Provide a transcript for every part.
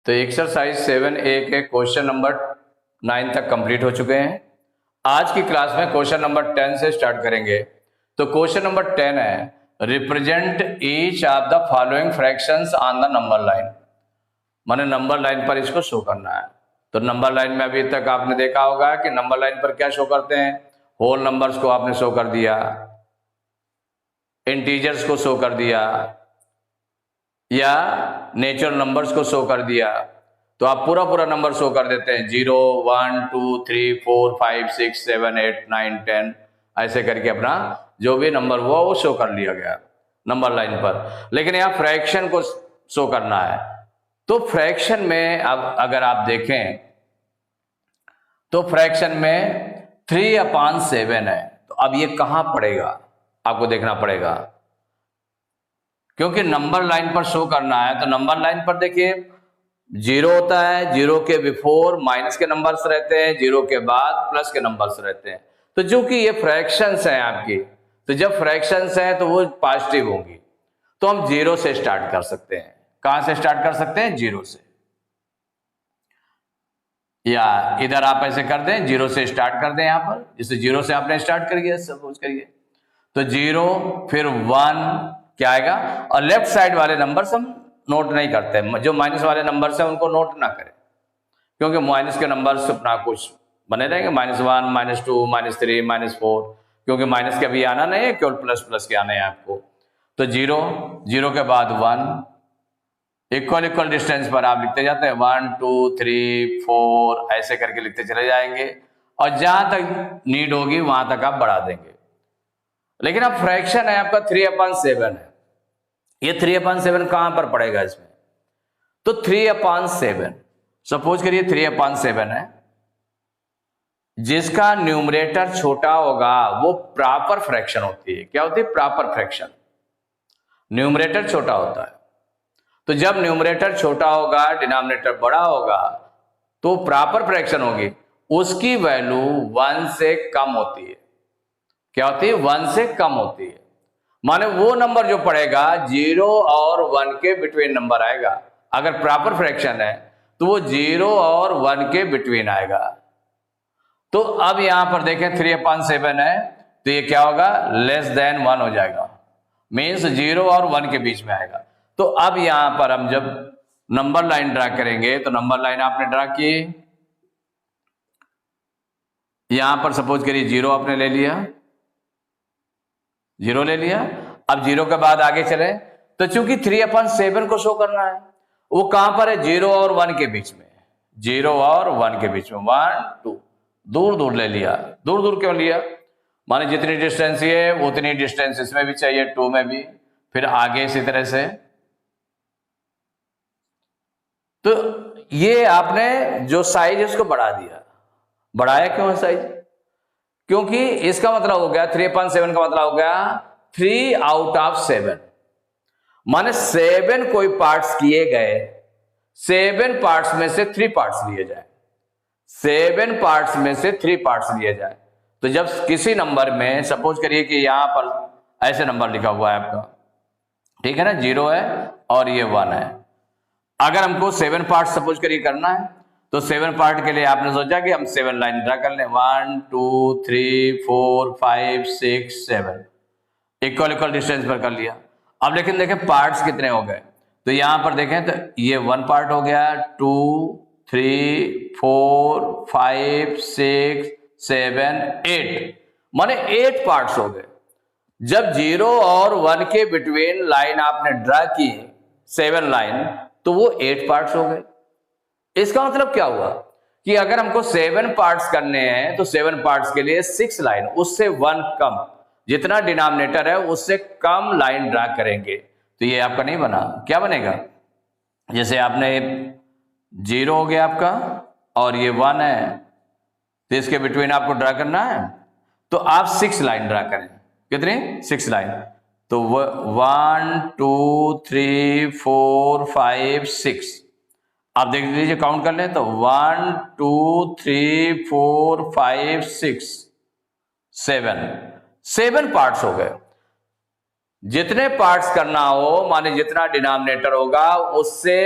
तो exercise 7A के question number 9 तक कंप्लीट हो चुके हैं। आज की क्लास में क्वेश्चन नंबर 10 से स्टार्ट करेंगे। तो क्वेश्चन नंबर 10 है, represent each of the following fractions on the number line. माने नंबर लाइन पर इसको शो करना है। तो नंबर लाइन में अभी तक आपने देखा होगा कि नंबर लाइन पर क्या शो करते हैं, होल नंबर्स को आपने शो कर दिया, इंटीजर्स को शो कर दिया या नेचुरल नंबर्स को शो कर दिया। तो आप पूरा पूरा नंबर शो कर देते हैं, 0 1 2 3 4 5 6 7 8 9 10 ऐसे करके अपना जो भी नंबर हुआ वो शो कर लिया गया नंबर लाइन पर। लेकिन यहाँ फ्रैक्शन को शो करना है। तो फ्रैक्शन में अब अगर आप देखें तो फ्रैक्शन में 3/7 है। तो अब ये कहां पड़ेगा आपको देखना पड़ेगा, क्योंकि नंबर लाइन पर शो करना है। तो नंबर लाइन पर देखिए 0 होता है, 0 के बिफोर माइनस के नंबर्स रहते हैं, 0 के बाद प्लस के नंबर्स रहते हैं। तो चूंकि ये फ्रैक्शंस हैं आपकी, तो जब फ्रैक्शंस हैं तो वो पॉजिटिव होंगी। तो हम 0 से स्टार्ट कर सकते हैं। कहां से स्टार्ट कर सकते हैं? 0 से। या इधर आप ऐसे कर दें, 0 से स्टार्ट कर दें। यहां पर जैसे 0 से आपने स्टार्ट करिए, सपोज करिए तो 0 फिर 1 क्या आएगा। और लेफ्ट साइड वाले नंबर्स हम नोट नहीं करते, जो माइनस वाले नंबर्स हैं उनको नोट ना करें, क्योंकि माइनस के नंबर्स अपना कुछ बने रहेंगे, -1 -2 -3 -4, क्योंकि माइनस के अभी आना नहीं है, केवल प्लस प्लस के आने हैं आपको। तो 0 के बाद 1, इक्वल इक्वल डिस्टेंस पर आप लिखते जाते हैं, 1 2 3 4 ऐसे करके लिखते चले जाएंगे, और जहां तक नीड होगी वहां तक आप बढ़ा देंगे। लेकिन अब फ्रैक्शन है आपका 3/7 है। ये 3/7 कहां पर पड़ेगा इसमें? तो 3/7 सपोज करिए 3/7 है, जिसका न्यूमरेटर छोटा होगा वो प्रॉपर फ्रैक्शन होती है। क्या होती है? Proper fraction. न्यूमरेटर छोटा होता है। तो जब न्यूमरेटर छोटा होगा, डिनोमिनेटर बड़ा होगा, तो प्रॉपर फ्रैक्शन होगी, उसकी वैल्यू 1 से कम होती है। क्या होती है? 1 से कम होती है। माने वो नंबर जो पड़ेगा 0 और 1 के बिटवीन नंबर आएगा। अगर प्रॉपर फ्रैक्शन है तो वो 0 और 1 के बिटवीन आएगा। तो अब यहां पर देखें 3/7 है, तो ये क्या होगा? लेस देन 1 हो जाएगा, मीन्स 0 और 1 के बीच में आएगा। तो अब यहां पर हम जब नंबर लाइन ड्रा करेंगे, तो नंबर लाइन आपने ड्रा की, यहां पर सपोज करिए 0 आपने ले लिया, 0 ले लिया। अब 0 के बाद आगे चले, तो चूंकि 3/7 को शो करना है, वो कहां पर है? 0 और 1 के बीच में। 0 और 1 के बीच में 1 2 दूर दूर ले लिया। दूर दूर क्यों लिया? माने जितनी डिस्टेंस ये है उतनी डिस्टेंस इसमें भी चाहिए, 2 में भी, फिर आगे इसी तरह से। तो ये आपने जो साइज है उसको बढ़ा दिया। बढ़ाया क्यों है साइज? क्योंकि इसका मतलब हो गया 3/7 का मतलब हो गया 3/7। माने 7 कोई पार्ट्स किए गए, 7 पार्ट्स में से 3 पार्ट्स लिए जाए, 7 पार्ट्स में से 3 पार्ट्स लिए जाए। तो जब किसी नंबर में सपोज करिए कि यहां पर ऐसे नंबर लिखा हुआ है आपका, ठीक है ना, 0 है और ये 1 है। अगर हमको 7 पार्ट सपोज करिए करना है, तो 7 पार्ट के लिए आपने सोचा कि हम 7 लाइन ड्रा कर लें, 1 2 3 4 5 6 7 इक्वल इक्वल डिस्टेंस पर कर लिया। अब लेकिन देखें पार्ट्स कितने हो गए। तो यहां पर देखें तो ये 1 पार्ट हो गया, 2 3 4 5 6 7 8, माने 8 पार्ट्स हो गए। जब 0 और 1 के बिटवीन लाइन आपने ड्रा की 7 लाइन, तो वो 8 पार्ट्स हो गए। इसका मतलब क्या हुआ कि अगर हमको 7 पार्ट्स करने हैं तो 7 पार्ट्स के लिए 6 लाइन, उससे 1 कम, जितना डिनोमिनेटर है उससे कम लाइन ड्रा करेंगे। तो ये आपका नहीं बना। क्या बनेगा? जैसे आपने 0 हो गया आपका और ये 1 है, तो इसके बिटवीन आपको ड्रा करना है, तो आप 6 लाइन ड्रा करें। कितनी? 6 लाइन। तो 1 2 3 4 5 6, आप देख लीजिए, काउंट कर लें तो 1 2 3 4 5 6 7 पार्ट्स हो गए। जितने पार्ट्स करना हो, माने जितना डिनोमिनेटर होगा उससे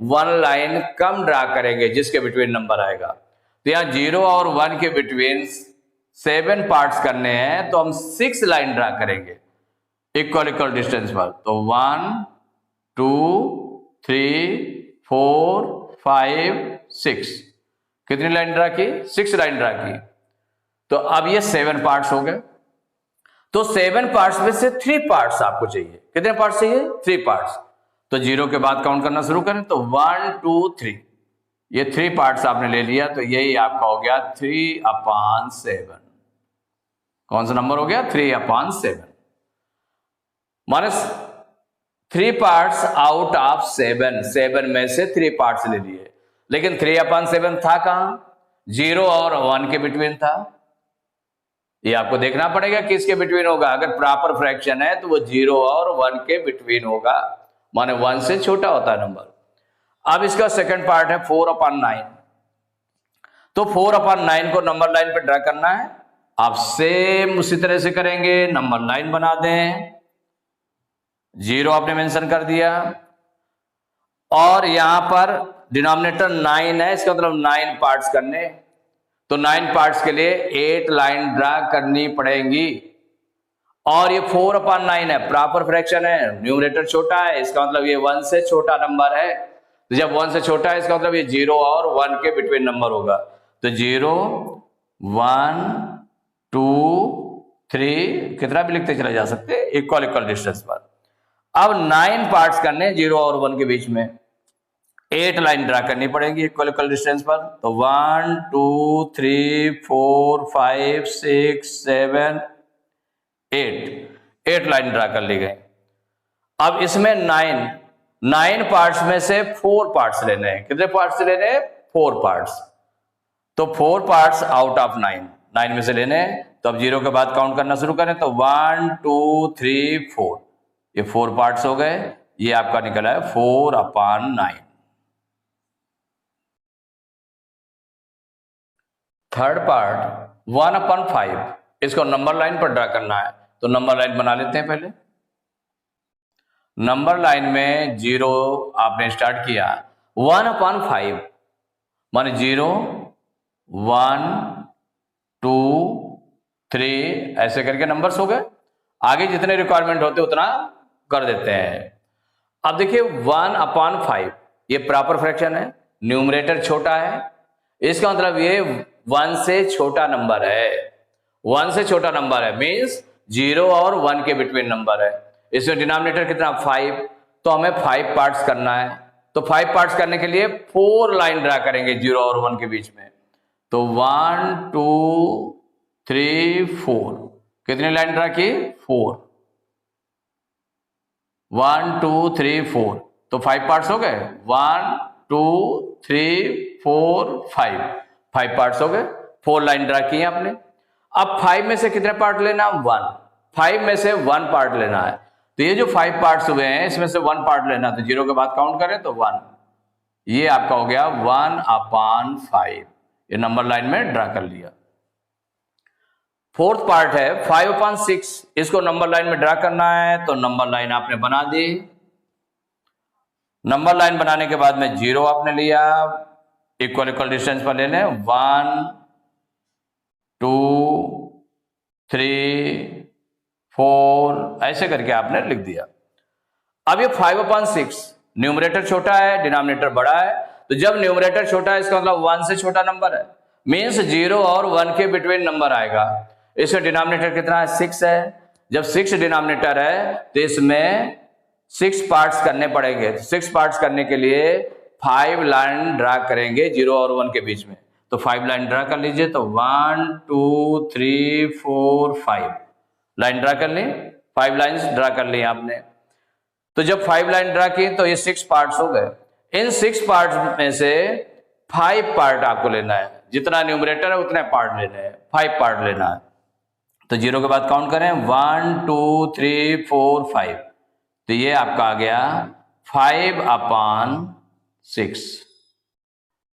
वन लाइन कम ड्रा करेंगे जिसके बिटवीन नंबर आएगा। तो यहाँ 0 और 1 के बिटवीन 7 पार्ट्स करने हैं तो हम 6 लाइन ड्रा करेंगे इक्वल डिस्टेंस पर। तो 1 2 3 4 5 6, कितनी लाइन ड्रा की? 6 लाइन ड्रा की। तो अब ये 7 पार्ट्स हो गए। तो 7 पार्ट्स में से 3 पार्ट्स आपको चाहिए। कितने पार्ट्स चाहिए? 3 पार्ट्स। तो 0 के बाद काउंट करना शुरू करें तो 1 2 3, ये 3 पार्ट्स आपने ले लिया तो यही आपका हो गया 3/7। कौन सा नंबर हो गया? 3/7 माइनस 3 पार्ट्स आउट ऑफ 7 में से 3 पार्ट्स ले लिए। लेकिन 3/7 था कहां? 0 और 1 के बिटवीन था। ये आपको देखना पड़ेगा किसके बिटवीन होगा। अगर प्रॉपर फ्रैक्शन है तो वो 0 और 1 के बिटवीन होगा, माने 1 से छोटा होता है नंबर। अब इसका सेकंड पार्ट है 4/9। तो 4/9 को नंबर लाइन पे ड्रा करना है। आप सेम उसी तरह से करेंगे, नंबर लाइन बना दें। 0 आपने मेंशन कर दिया और यहां पर डिनोमिनेटर 9 है, इसका मतलब 9 पार्ट्स करने। तो 9 पार्ट्स के लिए 8 लाइन ड्रा करनी पड़ेंगी। और ये 4/9 है, प्रॉपर फ्रैक्शन है, न्यूमरेटर छोटा है, इसका मतलब ये 1 से छोटा नंबर है। तो जब 1 से छोटा है इसका मतलब ये 0 और 1 के बिटवीन नंबर होगा। तो 0 1 2 3, कितना भी लिखते चले जा सकते इक्वल डिस्टेंस पर। अब 9 पार्ट्स करने 0 और 1 के बीच में, 8 लाइन ड्रा करनी पड़ेगी इक्वल डिस्टेंस पर। तो 1 2 3 4 5 6 7 8 लाइन ड्रा कर ली गई। अब इसमें 9 पार्ट्स में से 4 पार्ट्स लेने हैं। कितने पार्ट्स लेने हैं? 4 पार्ट्स। तो 4 पार्ट्स आउट ऑफ 9 में से लेने हैं। तो अब 0 के बाद काउंट करना शुरू करें तो 1 2 3 4, ये 4 पार्ट्स हो गए। ये आपका निकला है 4/9। थर्ड पार्ट 1/5, इसको नंबर लाइन पर ड्रा करना है। तो नंबर लाइन बना लेते हैं पहले। नंबर लाइन में 0 आपने स्टार्ट किया, 1/5 माने 0 1 2 3 ऐसे करके नंबर्स हो गए। आगे जितने रिक्वायरमेंट होते उतना कर देते हैं। अब देखिए 1/5 ये प्रॉपर फ्रैक्शन है, न्यूमरेटर छोटा है, इसका मतलब ये 1 से छोटा नंबर है। 1 से छोटा नंबर है मींस 0 और 1 के बिटवीन नंबर है। इसमें डिनोमिनेटर कितना? 5। तो हमें 5 पार्ट्स करना है। तो 5 पार्ट्स करने के लिए 4 लाइन ड्रा करेंगे 0 और 1 के बीच में। तो 1 2 3 4, कितनी लाइन ड्रा की? 4। 1 2 3 4, तो 5 पार्ट्स हो गए। 1 2 3 4 5 पार्ट्स हो गए। 4 लाइन ड्रा की आपने। अब 5 में से कितने पार्ट लेना? 1। 5 में से 1 पार्ट लेना है। तो ये जो 5 पार्ट्स हुए हैं इसमें से 1 पार्ट लेना, तो 0 के बाद काउंट करें तो 1। ये आपका हो गया 1/5। ये नंबर लाइन में ड्रा कर लिया। फोर्थ पार्ट है 5/6, इसको नंबर लाइन में ड्रा करना है। तो नंबर लाइन आपने बना दी। नंबर लाइन बनाने के बाद में 0 आपने लिया, इक्वल डिस्टेंस पर ले लें। 1 2 3 4 ऐसे करके आपने लिख दिया। अब ये 5/6, न्यूमरेटर छोटा है, डिनोमिनेटर बड़ा है। तो जब न्यूमरेटर छोटा है इसका मतलब 1 से छोटा नंबर है, मीन्स 0 और 1 के बिटवीन नंबर आएगा। इसमें डिनोमिनेटर कितना है? 6 है। जब 6 डिनोमिनेटर है तो इसमें 6 पार्ट्स करने पड़ेंगे। तो 6 पार्ट्स करने के लिए 5 लाइन ड्रा करेंगे 0 और 1 के बीच में। तो 5 लाइन ड्रा कर लीजिए। तो 1 2 3 4 5 लाइन ड्रा कर ली। 5 लाइन्स ड्रा कर ली आपने। तो जब 5 लाइन ड्रा की तो ये 6 पार्ट्स हो गए। इन 6 पार्ट्स में से 5 पार्ट आपको लेना है। जितना न्यूमरेटर है उतने पार्ट लेने हैं, 5 पार्ट लेना है। तो 0 के बाद काउंट करें 1 2 3 4 5, तो ये आपका आ गया 5/6।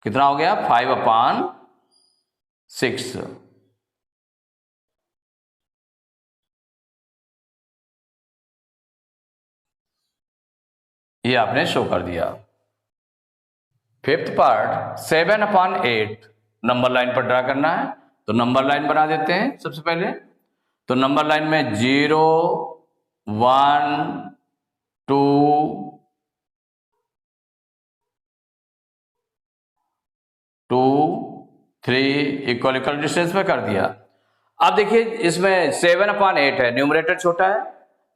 कितना हो गया? 5/6। ये आपने शो कर दिया। फिफ्थ पार्ट 7/8 नंबर लाइन पर ड्रा करना है। तो नंबर लाइन बना देते हैं सबसे पहले। तो नंबर लाइन में 0 1 2 2 3 इक्वल इक्वल डिस्टेंस में कर दिया। अब देखिए इसमें 7/8 है, न्यूमरेटर छोटा है,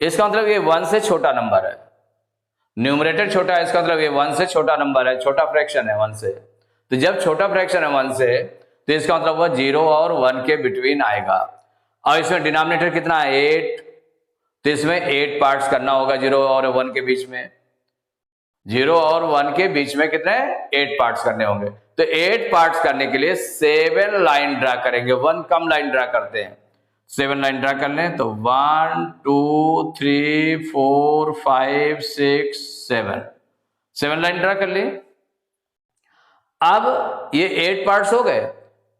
इसका मतलब ये 1 से छोटा नंबर है। न्यूमरेटर छोटा है, इसका मतलब ये 1 से छोटा नंबर है, छोटा फ्रैक्शन है 1 से। तो जब छोटा फ्रैक्शन है 1 से, तो इसका मतलब वह 0 और 1 के बिटवीन आएगा। और इसमें डिनोमिनेटर कितना है 8, तो इसमें 8 पार्ट्स करना होगा 0 और 1 के बीच में। 0 और 1 के बीच में कितने 8 पार्ट्स करने होंगे। तो 8 पार्ट्स करने के लिए 7 लाइन ड्रा करेंगे, 1 कम लाइन ड्रा करते हैं। 7 लाइन ड्रा कर लें तो 1 2 3 4 5 6 7 लाइन ड्रा कर ली। अब ये 8 पार्ट्स हो गए।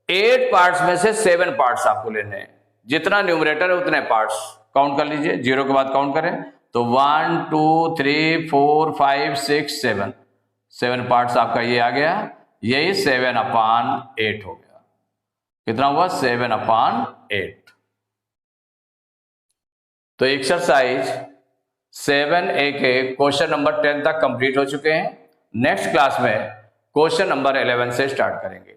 8 पार्ट्स में से 7 पार्ट्स आपको लेने हैं, जितना न्यूमरेटर है उतने पार्ट्स काउंट कर लीजिए, 0 के बाद काउंट करें तो 1 2 3 4 5 6 7 पार्ट्स आपका ये आ गया, यही 7/8 हो गया। कितना हुआ 7/8। तो एक्सरसाइज 7A के क्वेश्चन नंबर 10 तक कंप्लीट हो चुके हैं। नेक्स्ट क्लास में क्वेश्चन नंबर 11 से स्टार्ट करेंगे।